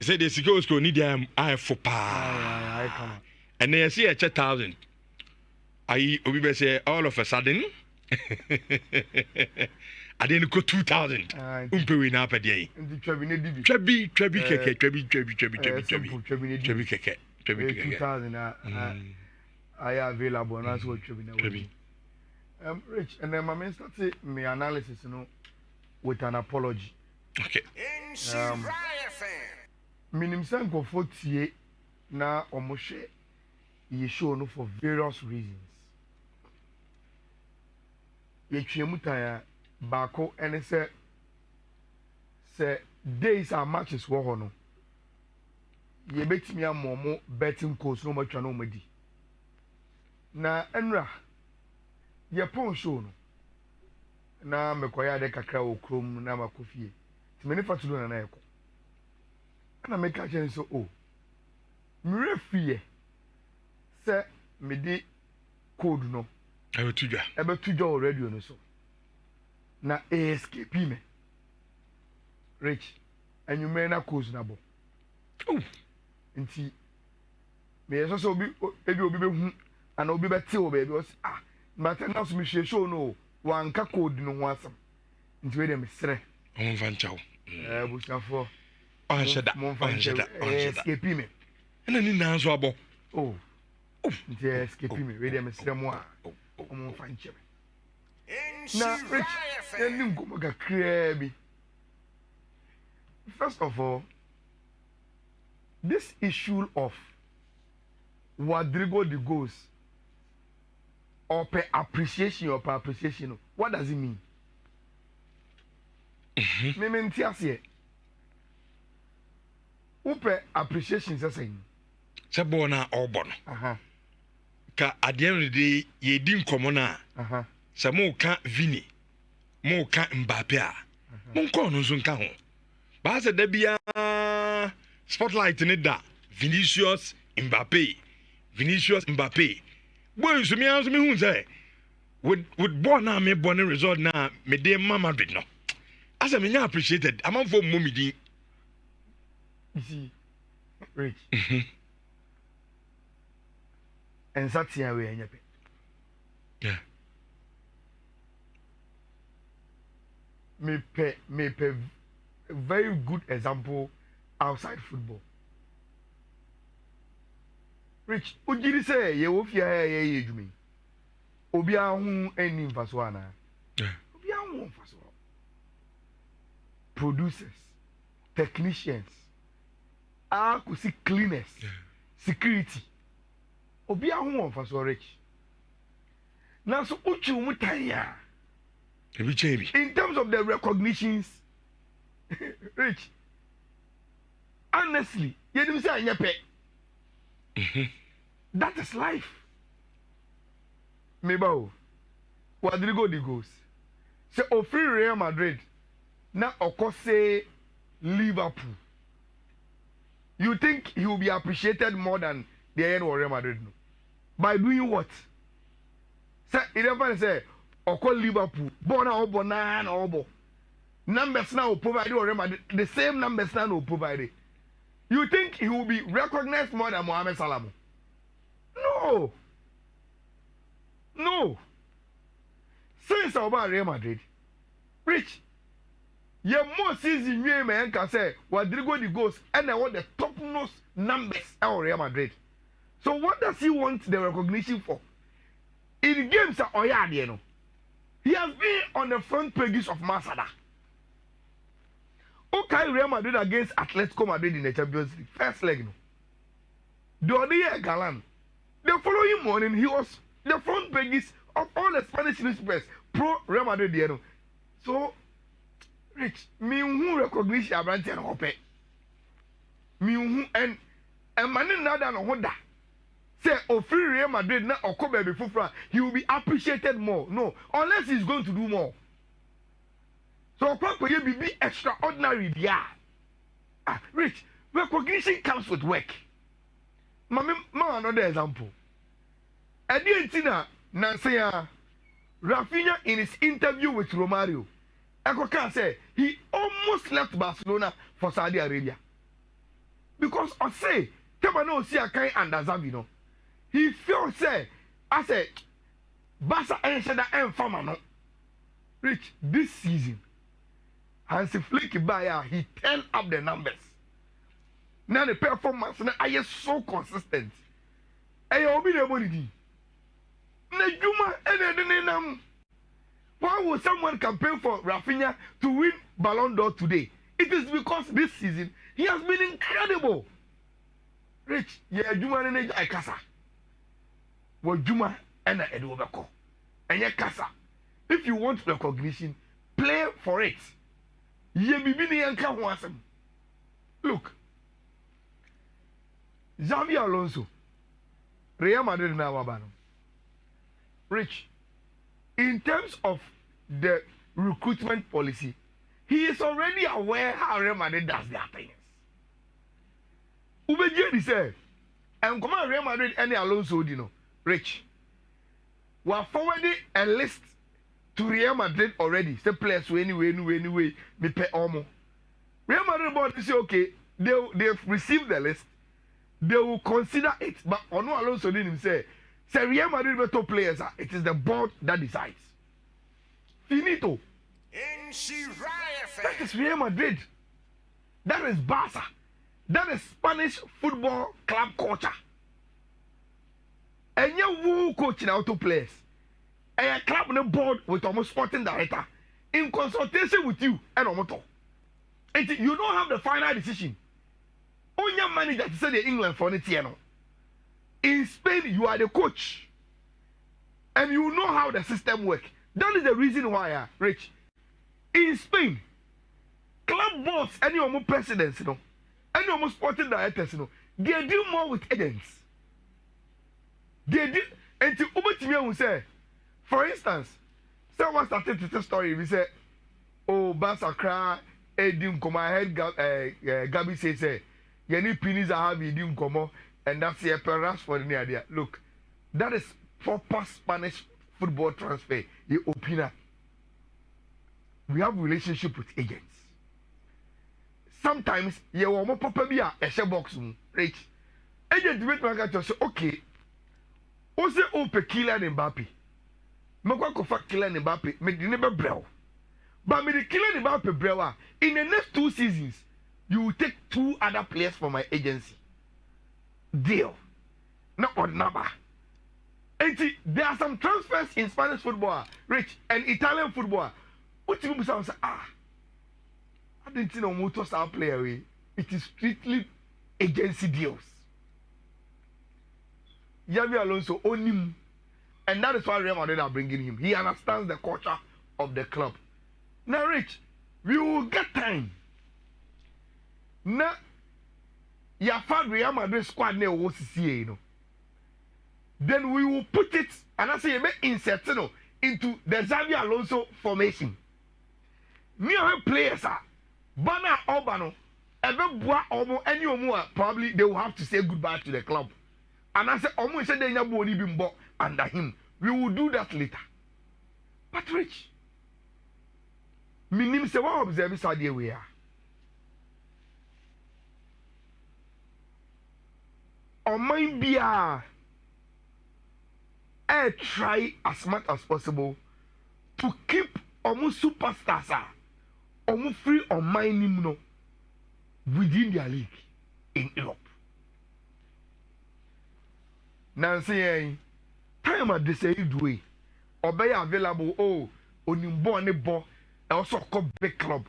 Say the Sigos go need I for pa. And they see a 1,000. I will say all of a sudden. I didn't go 2,000. Umpe up a day. Trebi keke. 2,000 I available and that's what Trebi. Rich, and then my man started my analysis, with an apology. Okay. Minim sanko 48 na omoshe ye show no for various reasons. Ye twemu tan baako ene se days and matches wo ho no. Ye betimi amomo betting course no matwa no madi. Na enra ye pon show no. Na mekoya de kakra okrom na makofie. Timene fatulo na na yeko. Na make a change so mire fie say me di code no ebe tuja already no so na escape me rich and you may na cause na bo nti me so obi be hu and obi be te o baby o matter now so me show no wanka code no ho asam nti we dem sere on van chaw busafo Anshada. Escape me. And then now so abo. Escape me. We dem sere mo a. Omo fan chebe. Na rich. Enim go maga krebi. First of all, this issue of Rodrigo the goals or per appreciation, what does it mean? Me menti ase. Upe appreciation saying. Sabona obon. Ka at the end of the day, ye din komona. Sa mo ka Vini. Mo ka Mbappe a. Mo ko no so nka ho. Ba se da bia spotlight ni da. Vinicius Mbappe. Boy so me anso me hu say with born na me born result na me dey Madrid no. Asa me nya appreciated. Amanfo mo me din. See, rich. And that's here we are. Yeah. Me pay a very good example outside football. Rich, ujiri say ye wo fia ye edwumi. Obi ahu eni mfaso ana. Yeah. Obi ahu mfaso. Producers, technicians, could see cleaners, security. Obi ahu mfaso rich. Now so uchi umutaya. In terms of the recognitions, rich. Honestly, you didn't say nyepe. That is life. Mebao. Rodrigo the goes. Say free Real Madrid. Now of say Liverpool. You think he will be appreciated more than the end of Real Madrid? No. By doing what? Say it never say Liverpool. Bona obo. Numbers now provide Real Madrid. The same numbers now will provide it. You think he will be recognized more than Mohamed Salah? No. Since about Real Madrid, Rich, your more season you man can say Rodrigo the goals and I want the top notch numbers at Real Madrid. So what does he want the recognition for? In games at Oyad, he has been on the front pages of Masada. Okay, Real Madrid against Atletico Madrid in the Champions League. First leg, no. The other year, Galan. The following morning, he was the front pages of all the Spanish newspapers pro Real Madrid. So, Rich, me who recognition Abranti and Hoppe. Me who and man nada no hoda. Say, free Real Madrid na Okobe before he will be appreciated more. No, unless he's going to do more. So, Papa, you be extraordinary, yeah. Rich, recognition comes with work. Another example. Argentina, Nansea, Rafinha in his interview with Romario, Eko can say he almost left Barcelona for Saudi Arabia. because I say come on see a kind under Zavino. He feels say I said Basa and said that I'm farmer no Rich this season Hansi Flick by he turned up the numbers. Now the performance now are so consistent. Hey, obi the money. Na Juma and why would someone campaign for Rafinha to win Ballon d'Or today? It is because this season he has been incredible. Rich, yeah, Juma and Kasa. Well, Juma and Edwobeko. And yeah, Kasa. If you want recognition, play for it. Ye bibini yanka wasem. Look. Xavi Alonso. Real Madrid na wabano. Rich. In terms of the recruitment policy, he is already aware how Real Madrid does their things. Ubejedi say, and come on Real Madrid any Alonso dino. Rich. We are forwarding a list to Real Madrid already. Say players anyway, me pay almo. Real Madrid board say okay, they've received the list. They will consider it, but Ono Alonso didn't say Real Madrid better players. It is the board that decides. Finito. That is Real Madrid. That is Barca. That is Spanish football club culture. And you who coaching out to players. And a club on the board with almost sporting director in consultation with you and Omoto. And you don't have the final decision. Only your manager to say the England for the Tiano. In Spain, you are the coach. And you know how the system works. That is the reason why, Rich. In Spain, club boards, any of my presidents, any of my sporting directors, they deal more with agents. They deal, and to Uber will say, for instance, someone started to tell story. We say, oh, Basakra, Edim, come I heard Gabi say, you need pennies I have Edim, come and that's the appearance for the idea. Look, that is proper Spanish football transfer. The opinion. We have relationship with agents. Sometimes you want more papa be a share box, Rich. Agent wait my guy say, okay. Ose ope Kylian Mbappe. Mekwa kofa Kylian Mbappe, me di never brew. But me the Kylian Mbappe brewer. In the next 2 seasons, you will take 2 other players for my agency. Deal. Not on number. And see, there are some transfers in Spanish football, Rich, and Italian football. What people say, I didn't see no motor star player. It is strictly agency deals. Xavi Alonso own him, and that is why Real Madrid are bringing him. He understands the culture of the club. Now, Rich, we will get time. Now, your fan Real Madrid squad near OCCA, then we will put it, and I say, you may insert into the Xavi Alonso formation. New players are Bana Obano, Ebebua Omo, any more probably they will have to say goodbye to the club. And I say, almost said they never been bought under him. We will do that later. But Rich, minim se wa observe Saudi we are. Or mind be try as much as possible to keep almost superstars almost free on mind within their league in Europe. Nancy, time at the same way, or be available, onimbo and bo, also called big club.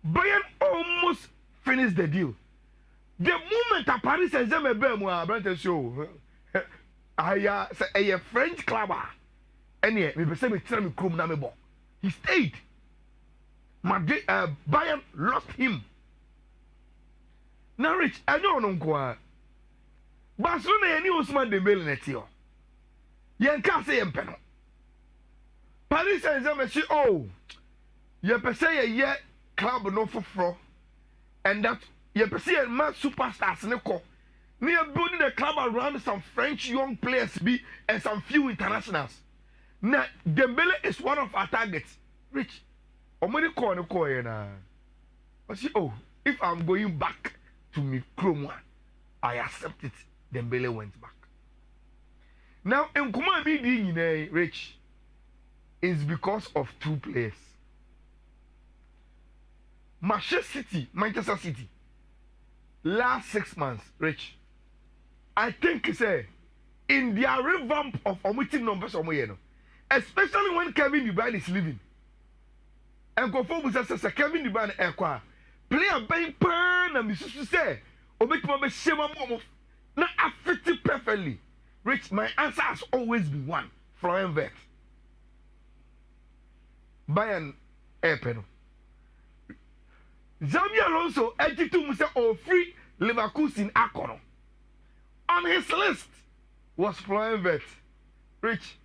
Bayern almost finished the deal. The moment a Paris Saint-Germain brother show, I say a French club, and yet we say me tell me krum na me bo. He stayed. Madrid, Bayern lost him. Now, Rich, I don't know. Barcelona yani Ousmane Dembele netio. Yen ka say yen peno. Paris Saint-Germain say ye pese ye club no foforo and that ye pese ye ma superstars ne ko. We are building the club around some French young players be and some few internationals. Now Dembele is one of our targets. Rich. Omoni ko na. I say if I'm going back to me Chroma. I accept it. Dembele went back. Now, in Kuma being rich is because of two players. Manchester City, last 6 months, rich. I think in their revamp of omitting numbers, especially when Kevin De Bruyne is leaving. And Kofo says Kevin De Bruyne player bang pan and Mrs. say, omit my shema momo. Now I fit it perfectly. Rich, my answer has always been one. Florian Wirtz. Bayern Airpen. Xabi Alonso, Ejitu say, oh, free Leverkusen Akono. On his list was Florian Wirtz. Rich,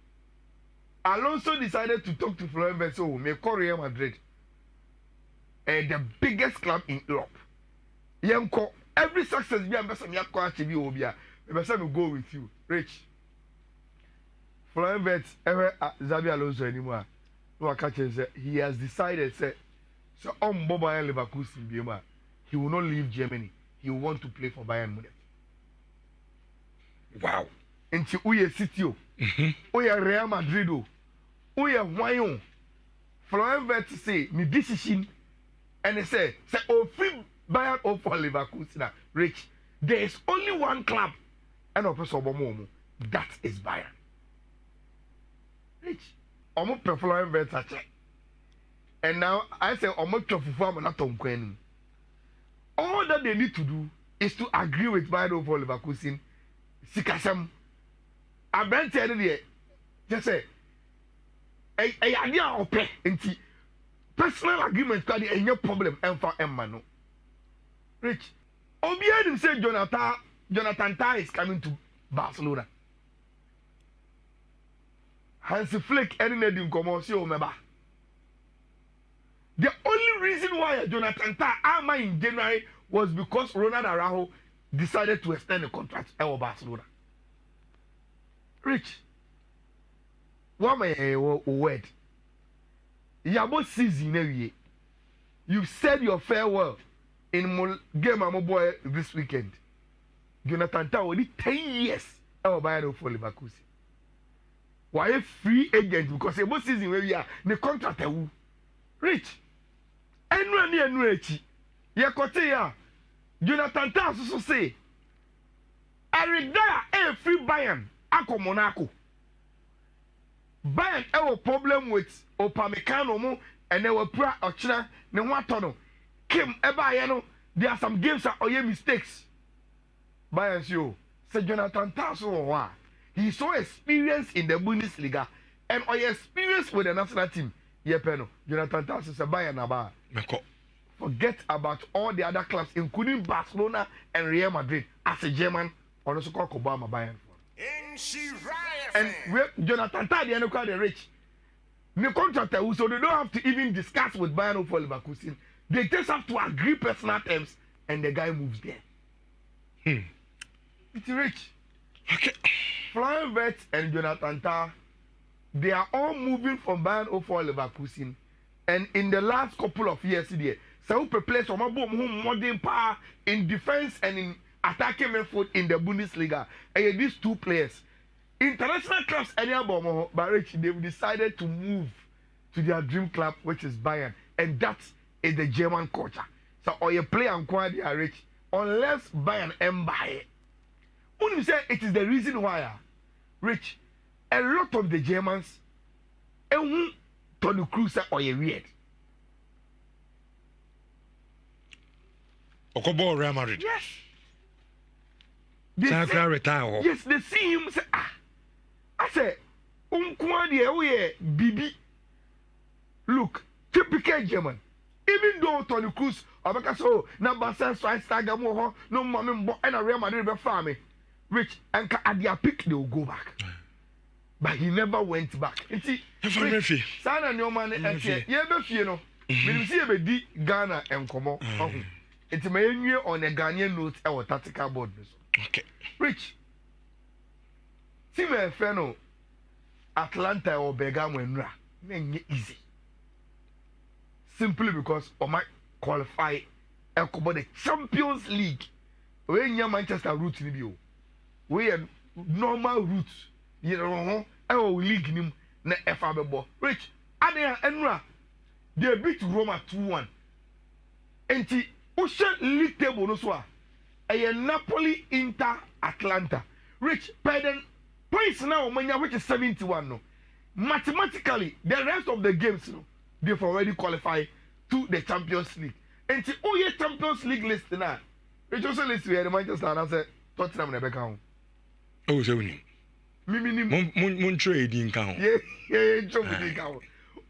Alonso decided to talk to Florian Wirtz, so may call Real Madrid. The biggest club in Europe. Yemko, every success be ambassador Yakko Achibi Obia. Maybe go with you. Rich. Florian Wirtz ever Xabi Alonso anymore. No, he has decided say so on Bayern Leverkusen he will not leave Germany. He will want to play for Bayern Munich. Wow. Into Uye City, Uye Real Madrid, Uye Wayon. Florian Wirtz say me decision and they say oh free Bayern or for Leverkusen. Rich, there is only one club and of course that is Bayern. Rich. Almost Florian Wirtz and now I say almost Fufu. All that they need to do is to agree with Bayern for Leverkusen. Sikasam. I been telling you, just say, a idea of pay and personal agreement can be no problem and for Emma. Rich. Obianim said Jonathan Tah is coming to Barcelona. Hansi Flick anything come see remember. The only reason why Jonathan Tah am in January was because Ronald Araujo decided to extend the contract at Barcelona. Rich, what my word? Yabo season every you said your farewell in game my boy this weekend. Jonathan Tah only 10 years at Bayern for Leverkusen. Why a free agent because a both season where we are the contract rich and run near Nuechi. Yakotea Jonathan Tah so say I retire a free Bayern Ako Monaco. Bayern have a problem with Opamecano and they were pra Ochina ne watono. Kim Ebayano there are some games that are mistakes. Bayern show say Jonathan Tah so what? He's so experienced in the Bundesliga and experienced with the national team. Yepeno, Jonathan Tah is a Bayern Naba. Forget about all the other clubs, including Barcelona and Real Madrid, as a German, or also called Obama Bayern. And Jonathan Tah, the end the rich. The contractor, so they don't have to even discuss with Bayern for Leverkusen. They just have to agree personal terms, and the guy moves there. It's rich. Okay. Florian Wirtz and Jonathan Tah, they are all moving from Bayern for Leverkusen. And in the last couple of years, so prepare some modern power in defense and in attacking effort in the Bundesliga. And these two players, international clubs, but Rich, they've decided to move to their dream club, which is Bayern. And that is the German culture. So, or you play and quite rich, unless Bayern buy. When you say it is the reason why, Rich, a lot of the Germans, and Tony Kroos or a weird. Okobo Real Madrid. Yes. Retire. Yes, they see him say, I say, Bibi. Look, typical German. Even though Tony Kroos, so number 6 Stagamoho, no mommy, and a Real Madrid farming. Rich and at their peak they will go back. But he never went back. You see, Sana no man and say, you know, we see a D Ghana and Como. It's my year on a Ghanaian note or tactical board. Okay. Rich. See my friend, Atlanta or Begam when easy. Simply because I might qualify the Champions League we nya Manchester route ni bi o we normal route you know league nim na efa bebo rich adịa enura they beat Roma 2-1 enti ocean league table no so a Napoli Inter Atlanta rich Bayern points now which is 71 no mathematically the rest of the games no they've already qualified to the Champions League enti oye Champions League list na rich also list we the Manchester and say Tottenham na be kan oh so ni mun trade in kan yeah trade kan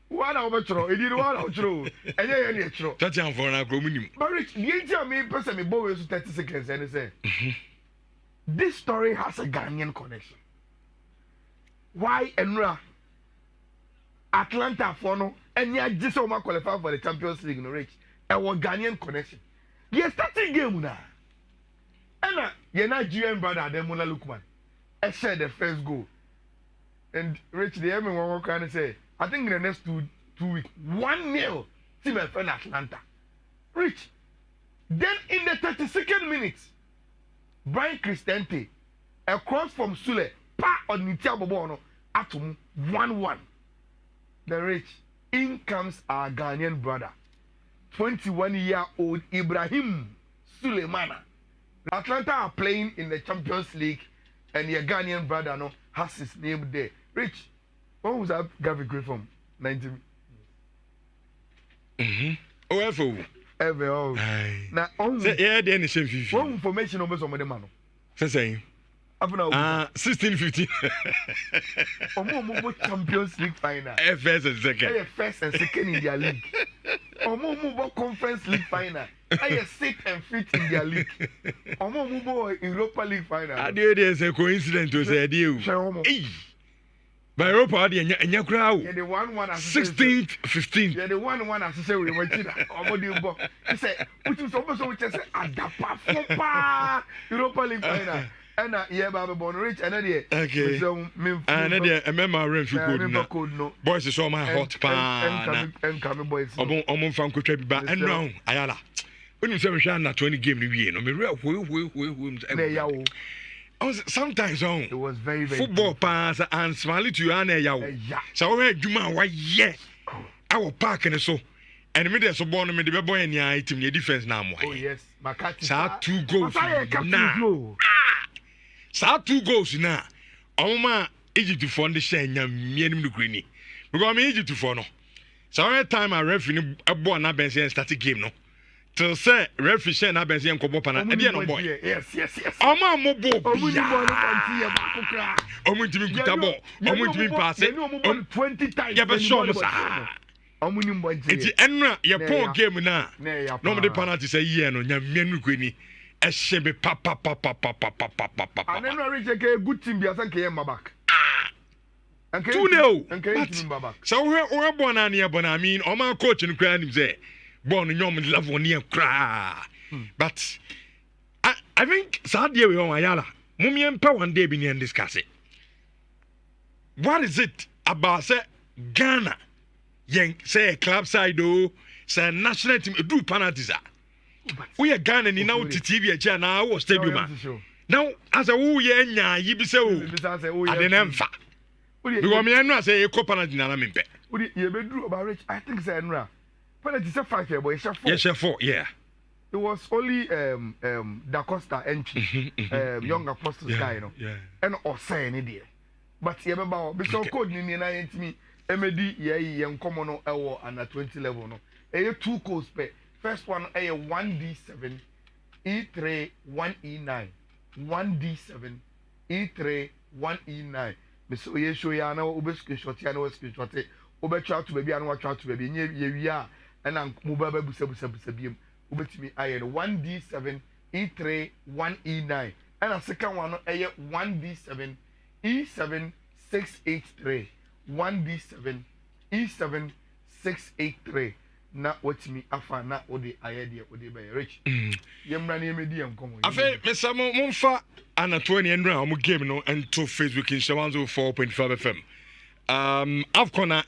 one over throw it did one out throw and yeah throw Tottenham for na go minim but rich the entire me person me bow 30 seconds and say this story has a Ghanaian connection why Enra Atlanta for no and yeah just so much qualify for the Champions League no rich and one Ghanaian connection yes starting game na and your Nigerian brother Ademola Lookman I said the first goal and rich the everyone kind of say I think in the next two weeks 1-0 to my friend Atlanta rich then in the 32nd minute Brian Cristante a cross from Sule pa on Nitia Bobono atom 1-1 the rich in comes our Ghanaian brother 21-year-old Ibrahim Suleimana Atlanta are playing in the Champions League and your Ghanaian brother no has his name there rich when was that Gavi Gray from 90 oh ever na say yeah the nation fifi one information over some of them say after 16 15 omo Champions League final first and second first and second in their league omo Conference League final 6th and 5th in their league omo Europa League final there's a coincidence to say dey by Europa dey enya kura o yeah the one 16th 15th yeah the one as say we were chida omo dey go he say which is almost we say adapa fopa Europa League final and yeah baba born rich and there okay so me and there remember rent code no boys is all my hot pan and come boys omo fan ko twa bi ba and no Ayala when you say we shall na 20 game ni wie no me re sometimes it was very football pass and smile to you and yawo so we adwuma wa ye our park and so and me there so born me the boy any team the defense na mo oh yes Makati sa 2 goals na sa 2 goals na oma Egypt for the share nyamie nim no green because me Egypt for no so every time I referee a ball na bench start game no till say referee share na bench nkobo pana e dey no boy yes oma mo bo omo ntimi kuta ball omo ntimi pass 20 times ya be show no sa omo ni mbo je enti enra ye pon game na no mo de penalty say ye no nyamie no green e shebe pa and then reach a good team be asan ke back okay 2-0 so we born na near born I mean o man coach no kra nim say born nyom level near kra but I think Saturday we on Ayala mummy empa one day be near discuss it what is it about say Ghana yen say club side o say national team do penalties we are Ghana ni now TV echa na wo stadium now as a wo ye nya yi bi say o adenemfa because me enu say e ko penalty na me mpe we ye be do about rich I think say enra penalty say 5 here but e share 4 yeah it was only Da Costa entry young apostles guy you know and Osei ni there but ye be ba be so code ni na yentimi emedi ye nkomo no ewo under 20 level no e 2 goals per first one a 1D7 E3 1E9 1D7 E3 1E9 so ye show ya na obe screenshot ya na we screenshot obe try to baby and we try to baby nye ye wia na mobile ba busa biem obetimi aye 1D7 E3 1E9 and a second one a 1D7 E7 683 1D7 E7 683 na watimi afa na odi ayede odi be rich yemra na yemedi enkomo afa mesamo mumfa anato ne enra o game no ento Facebook in 104.5 FM afcon